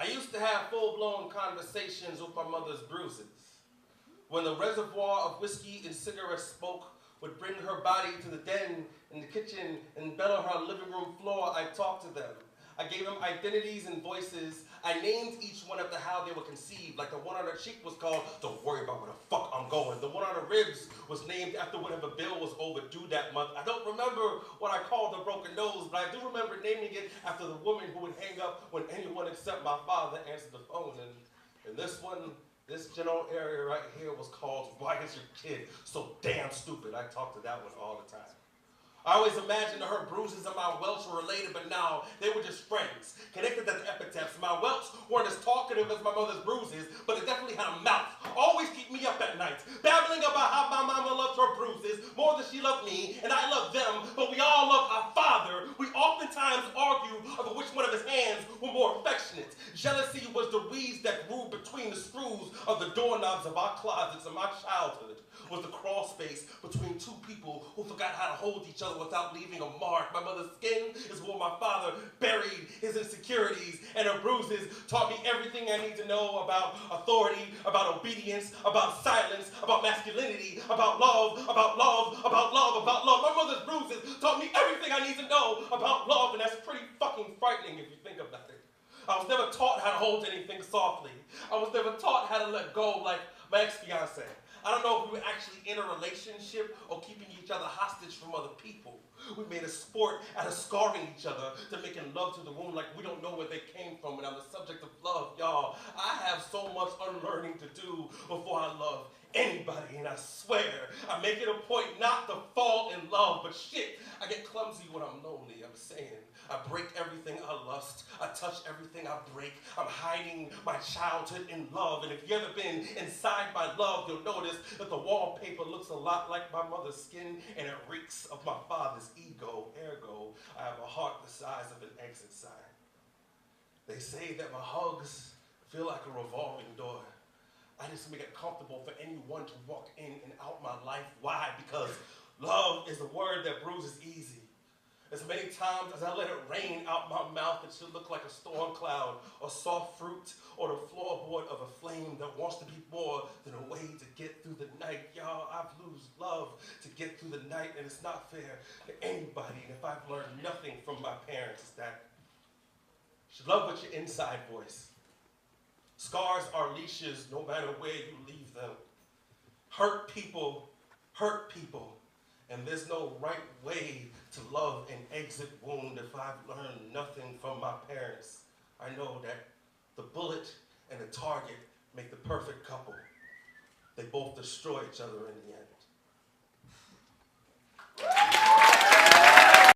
used to have full-blown conversations with my mother's bruises. When the reservoir of whiskey and cigarette smoke would bring her body to the den in the kitchen and bellow her living room floor, I talked to them. I gave them identities and voices. I named each one after how they were conceived. Like the one on her cheek was called, "Don't worry about where the fuck I'm going." The one on her ribs was named after whatever bill was overdue that month. I don't remember what I called the broken nose, but I do remember naming it after the woman who would hang up when anyone except my father answered the phone. And this one, this general area right here was called, "Why is your kid so damn stupid?" I talked to that one all the time. I always imagined that her bruises and my welts were related, but now they were just friends, connected as epithets. My welts weren't as talkative as my mother's bruises, but it definitely had a mouth. Always keep me up at night, babbling about how my mama loved her bruises more than she loved me, and I loved them, but we all loved our father. We oftentimes argued over which one of his hands were more affectionate. Jealousy was the weeds that grew between the screws of the doorknobs of our closets, and my childhood was the crawl space between two people who forgot how to hold each other without leaving a mark. My mother's skin is where my father buried his insecurities, and her bruises taught me everything I need to know about authority, about obedience, about silence, about masculinity, about love, about love, about love, about love. My mother's bruises taught me everything I need to know about love, and that's pretty fucking frightening if you think about it. I was never taught how to hold anything softly. I was never taught how to let go like my ex-fiance. I don't know if we were actually in a relationship or keeping each other hostage from other people. We made a sport out of scarring each other to making love to the wound like we don't know where they came from. And on the subject of love, y'all, I have so much unlearning to do before I love anybody. And I swear, I make it a point not to fall in love, but shit, I get clumsy when I'm lonely. I'm saying, I break everything I lust. I touch everything I break. I'm hiding my childhood in love. And if you've ever been inside my love, you'll notice that the wallpaper looks a lot like my mother's skin, and it reeks of my father's ego. Ergo, I have a heart the size of an exit sign. They say that my hugs feel like a revolving door. I just make it comfortable for anyone to walk in and out my life. Why? Because love is a word that bruises easy. As many times as I let it rain out my mouth, it should look like a storm cloud or soft fruit or the floorboard of a flame that wants to be more than a way to get through the night. Y'all, I've lose love to get through the night, and it's not fair to anybody. And if I've learned nothing from my parents, it's that you should love with your inside voice. Scars are leashes no matter where you leave them. Hurt people, and there's no right way to love an exit wound. If I've learned nothing from my parents, I know that the bullet and the target make the perfect couple. They both destroy each other in the end.